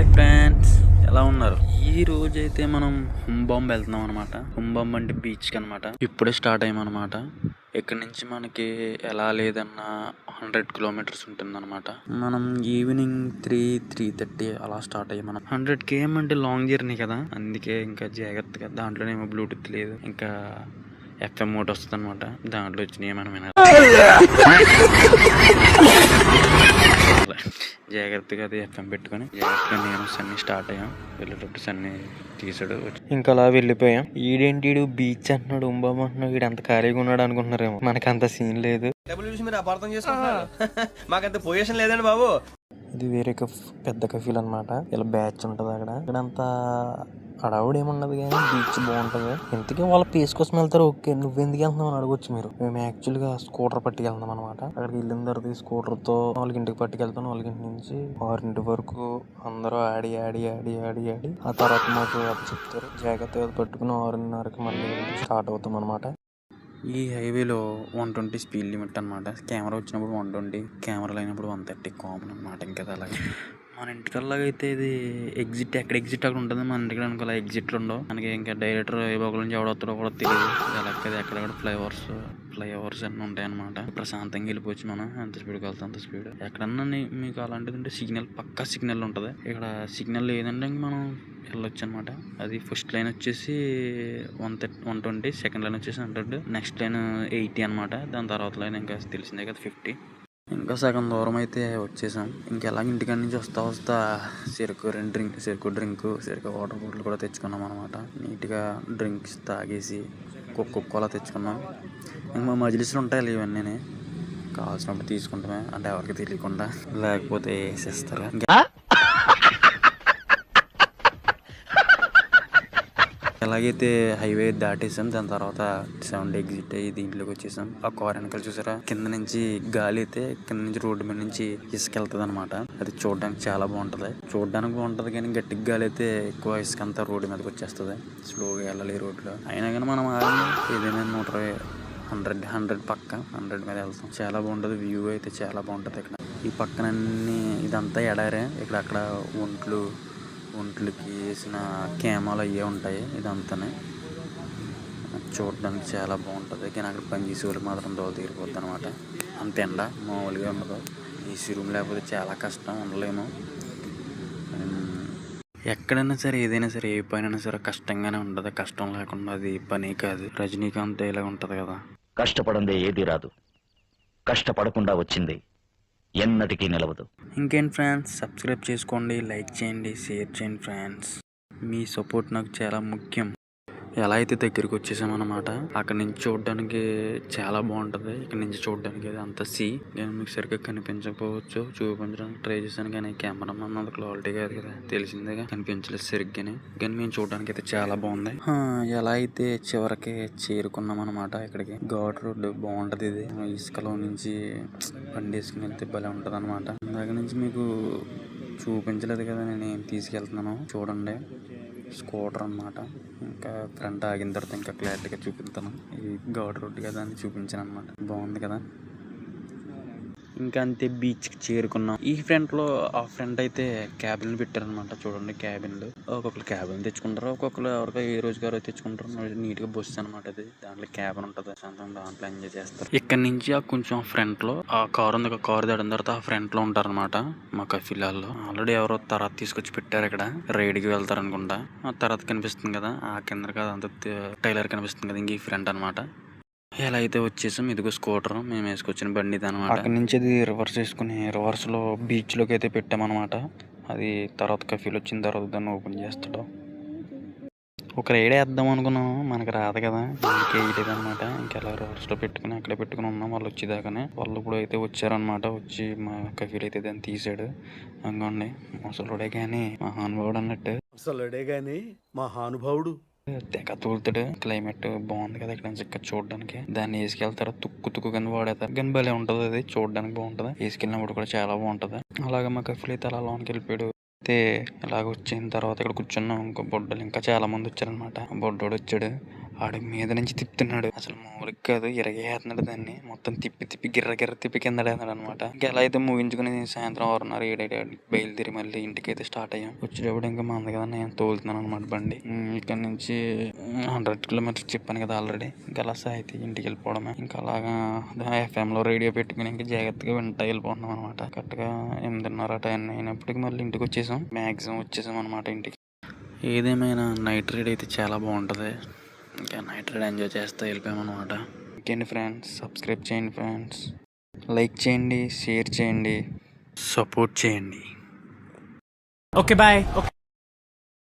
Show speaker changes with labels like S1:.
S1: Hi friends, ఎలా ఉన్నారు? ఈ రోజు అయితే మనం హుంబాంబ్ వెళ్తున్నాం అనమాట. హుంబాంబ్ అంటే బీచ్కి అనమాట. ఇప్పుడే స్టార్ట్ అయ్యామన్నమాట. ఇక్కడ నుంచి మనకి ఎలా లేదన్నా 100 కిలోమీటర్స్ ఉంటుంది అనమాట. మనం ఈవినింగ్ 3:30 అలా స్టార్ట్ అయ్యాం. మనం 100 km అంటే లాంగ్ జర్నీ కదా, అందుకే ఇంకా జాగ్రత్తగా. దాంట్లోనేమో బ్లూటూత్ లేదు, ఇంకా FM మోడ్ వస్తుంది అనమాట. దాంట్లో వచ్చినాయి మనం వినాలి. జాగ్రత్తగా అది FM పెట్టుకుని జాగ్రత్తగా నేను సన్నీ స్టార్ట్ అయ్యాం. వెళ్ళేటప్పుడు సన్నీ తీసాడు. ఇంకా అలా వెళ్ళిపోయాం. ఈడేంటి బీచ్ అంటున్నాడు, ఉంబాం అంటున్నాడు, వీడు అంత ఖాళీగా ఉన్నాడు అనుకుంటున్నారేమో. మనకి అంత సీన్ లేదు.
S2: మీరు అపార్థం చేసుకుంటున్నారు. మాకంత పొజిషన్ లేదండి బాబు.
S1: ఇది వేరే పెద్ద కఫీల్ అనమాట. ఇలా బ్యాచ్ ఉంటది అక్కడ. ఇక్కడంతా హడావుడు ఏముండదు కానీ బీచ్ బాగుంటది. ఇంతకీ వాళ్ళ ప్లేస్ కోసం వెళ్తారు. ఓకే, నువ్వు ఎందుకు వెళ్తున్నావు అని అడగొచ్చు మీరు. మేము యాక్చువల్ గా స్కూటర్ పట్టుకెళ్తాం అనమాట. అక్కడికి వెళ్ళిన తర్వాత ఈ స్కూటర్ తో 4 పట్టుకెళ్తాం. 4 నుంచి 6 వరకు అందరూ ఆడి ఆ తర్వాత మాకు అది చెప్తారు. జాగ్రత్తగా పట్టుకుని 6:30కి మళ్ళీ స్టార్ట్ అవుతాం అనమాట. ఈ హైవేలో 120 స్పీడ్ లిమిట్ అనమాట. కెమెరా వచ్చినప్పుడు 120, కెమెరా లేనప్పుడు 130 కామన్ అనమాట. ఇంకా అలాగే మన ఇంటికల్లాగైతే ఇది ఎగ్జిట్, ఎక్కడ ఎగ్జిట్ అక్కడ ఉంటుంది. మన ఇంటికి అనుకో ఎగ్జిట్లు ఉండవు మనకి. ఇంకా డైరెక్టర్ ఏ బొక్కల నుంచి ఎవడొస్తాడో కూడా తెలియదు. అలాగే ఎక్కడెక్కడ ఫ్లైఓవర్స్ అన్నీ ఉంటాయన్నమాట. ప్రశాంతంగా వెళ్ళిపోవచ్చు మనం. ఎంత స్పీడ్కి వెళ్తాం అంత స్పీడ్. ఎక్కడన్నా మీకు అలాంటిది ఉంటే సిగ్నల్, పక్కా సిగ్నల్ ఉంటుంది. ఇక్కడ సిగ్నల్ లేదంటే మనం వెళ్ళొచ్చు అనమాట. అది ఫస్ట్ లైన్ వచ్చేసి 120, సెకండ్ లైన్ వచ్చేసి 100, నెక్స్ట్ లైన్ 80 అనమాట. దాని తర్వాత లైన్ ఇంకా తెలిసిందే కదా 50. ఇంకా సగం దూరం అయితే వచ్చేసాం. ఇంకెలా ఇంటికాడ నుంచి వస్తా చెరుకు వాటర్ బాటిల్ కూడా తెచ్చుకున్నాం అనమాట. నీట్గా డ్రింక్స్ తాగేసి కోలా తెచ్చుకున్నాం. ఇంకా మా మజిలీస్లు ఉంటాయి ఇవన్నీ. కావాల్సినప్పుడు తీసుకుంటామే, అంటే ఎవరికి తెలియకుండా, లేకపోతే వేసేస్తారు. ఎలాగైతే హైవే దాటేసాం, దాని తర్వాత 7 ఎగ్జిట్ అయ్యి దీంట్లోకి వచ్చేసాం. ఆ కార్ వెనకాల చూసారా, కింద నుంచి గాలి అయితే కింద నుంచి రోడ్డు మీద నుంచి ఇసుక వెళ్తుంది అనమాట. అది చూడడానికి చాలా బాగుంటది కానీ గట్టిగా గాలి అయితే ఎక్కువ ఇసుక అంతా రోడ్డు మీదకి వచ్చేస్తుంది. స్లోగా వెళ్ళాలి రోడ్లో. అయినా కానీ మనం ఏదైనా 100 పక్క 100 మీద వెళ్తాం. చాలా బాగుంటది. వ్యూ అయితే చాలా బాగుంటది. ఇక్కడ ఈ పక్కనన్నీ ఇదంతా ఎడారే. ఇక్కడ అక్కడ ఒంట్లకి వేసిన కేమాలు అయ్యే ఉంటాయి. ఇదంతానే చూడడానికి చాలా బాగుంటుంది. కానీ అక్కడ పని చేసే వాళ్ళకి మాత్రం దోల తీరిపోద్ది అనమాట. అంత ఎండ మామూలుగా ఉండదు. ఏసీ రూమ్ లేకపోతే చాలా కష్టం, ఉండలేము. ఎక్కడైనా సరే, ఏదైనా సరే, ఏ పనైనా సరే కష్టంగానే ఉండదు. కష్టం లేకుండా అది పని కాదు. రజనీకాంత్ ఇలా ఉంటది కదా,
S3: కష్టపడందే ఏది రాదు, కష్టపడకుండా వచ్చింది ఎన్నటికీ నిలవదు.
S1: ఇంకేంటి ఫ్రెండ్స్, సబ్స్క్రైబ్ చేసుకోండి, లైక్ చేయండి, షేర్ చేయండి ఫ్రెండ్స్. మీ సపోర్ట్ నాకు చాలా ముఖ్యం. ఎలా అయితే దగ్గరికి వచ్చేసామన్నమాట. అక్కడ నుంచి చూడడానికి చాలా బాగుంటుంది. ఇక్కడ నుంచి చూడడానికి అంత నేను మీకు సరిగ్గా కనిపించకపోవచ్చు, చూపించడానికి ట్రై చేశాను కానీ కెమెరా అంత క్వాలిటీ కాదు కదా, తెలిసిందేగా, కనిపించలేదు సరిగ్గానే. కానీ మేము చూడడానికి అయితే చాలా బాగుంది. ఎలా అయితే చివరికి చేరుకున్నాం అనమాట. ఇక్కడికి ఘాట్ రోడ్డు బాగుంటది. ఇది ఇసుకలో నుంచి బండి వేసుకుని వెళ్తే భలే ఉంటది అనమాట. దగ్గర నుంచి మీకు చూపించలేదు కదా, నేను ఏం తీసుకెళ్తున్నాను చూడండి. స్కూటర్ అనమాట. ఇంకా ఫ్రంట్ ఆగిన తర్వాత ఇంకా క్లారిటీగా చూపిస్తాను. ఈ ఘాట్ రోడ్ కదా అని చూపించాను అనమాట. బాగుంది కదా. ఇంకా అంతే బీచ్కి చేరుకున్నాం. ఈ ఆ ఫ్రంట్ అయితే క్యాబిన్లు పెట్టారనమాట. చూడండి, క్యాబిన్లు. ఒక్కొక్కరు క్యాబిన్ తెచ్చుకుంటారు, ఒక్కొక్కరు ఎవరికో ఏ రోజుగారో తెచ్చుకుంటారు. నీట్ గా బస్సు అనమాట. అది దాంట్లో క్యాబిన్ ఉంటుంది. దాంట్లో ఎంజాయ్ చేస్తారు. ఇక్కడ నుంచి కొంచెం ఫ్రంట్ లో ఆ కారు ఉంది. కారు దాడిన తర్వాత ఆ ఫ్రంట్ లో ఉంటారనమాట మా కఫీలాల్లో. ఆల్రెడీ ఎవరో తర్వాత తీసుకొచ్చి పెట్టారు. ఇక్కడ రైడ్ కి వెళ్తారు అనుకుంటా. ఆ తర్వాత కనిపిస్తుంది కదా, ఆ కింద కదా అంత టైలర్ కనిపిస్తుంది కదా, ఇంక ఈ ఫ్రంట్ అనమాట. ఎలా అయితే వచ్చేసాం. ఇదిగో స్కూటర్, మేము వేసుకొచ్చిన బండి అనమాట. అక్కడి నుంచి అది రివర్స్ చేసుకుని రివర్స్ లో బీచ్ లోకి అయితే పెట్టామన్నమాట. అది తర్వాత కఫీలు వచ్చిన తర్వాత దాన్ని ఓపెన్ చేస్తాడు. ఒక రైడ్ వేద్దాం అనుకున్నాము, మనకి రాదు కదా, ఇంకే అనమాట. ఇంకెలా రివర్స్ లో పెట్టుకుని అక్కడే పెట్టుకుని ఉన్నాం. వాళ్ళు వచ్చేదాకానే. వాళ్ళు ఇప్పుడు అయితే వచ్చారనమాట. వచ్చి మా కఫీలు అయితే దాన్ని తీసాడు. అనుకోండి, ముసలుడే కానీ మహానుభావుడు అన్నట్టు.
S2: ముసలుడే గాని మహానుభావుడు.
S1: తెగ తోలుతాడు. క్లైమేట్ బాగుంది కదా ఇక్కడ నుంచి చూడడానికి. దాన్ని వేసుకెళ్తారు. తుక్కు కింద వాడేస్తారు. కానీ భలే ఉంటది. అది చూడడానికి బాగుంటది. వేసుకెళ్ళినప్పుడు కూడా చాలా బాగుంటది. అలాగే మా కఫీలు అయితే అలా లోనికి వెళ్ళిపోయాడు. అయితే ఇలాగ వచ్చిన తర్వాత ఇక్కడ కూర్చున్నాం. ఇంకో బొడ్డలు ఇంకా చాలా మంది వచ్చారనమాట. బొడ్డోడు వచ్చాడు, ఆడి మీద నుంచి తిప్పుతున్నాడు. అసలు మామూలుగా కాదు, ఇరగేస్తున్నాడు దాన్ని. మొత్తం తిప్పి తిప్పి గిర్ర గిర్ర తిప్పి కింద వేస్తున్నాడు అనమాట. ఇంకా ఎలా అయితే ముగించుకుని సాయంత్రం 6:30 7 బయలుదేరి మళ్ళీ ఇంటికి అయితే స్టార్ట్ అయ్యాం. వచ్చేటప్పుడు ఇంకా మంది కదా, నేను తోలుతున్నాను అనమాట బండి. ఇక్కడ నుంచి 100 కిలోమీటర్స్ చెప్పాను కదా ఆల్రెడీ. ఇంకా అలా అయితే ఇంటికి వెళ్ళిపోవడమే. ఇంకా అలాగా FM లో రేడియో పెట్టుకుని ఇంకా జాగ్రత్తగా వింటా వెళ్ళిపోతున్నాం అనమాట. కరెక్ట్గా 8:30 టైం అయినప్పటికి మళ్ళీ ఇంటికి వచ్చేసాం. మ్యాక్సిమం వచ్చేసాం అనమాట ఇంటికి. ఏదేమైనా నైట్ రైడ్ అయితే చాలా బాగుంటుంది. ఇంకా నైట్ రైడ్ ఎంజాయ్ చేస్తూ వెళ్ళిపోయామన్నమాట. ఇంకేంటి ఫ్రెండ్స్, సబ్స్క్రైబ్ చేయండి ఫ్రెండ్స్, లైక్ చేయండి, షేర్ చేయండి, సపోర్ట్ చేయండి.
S4: Okay, bye. Okay.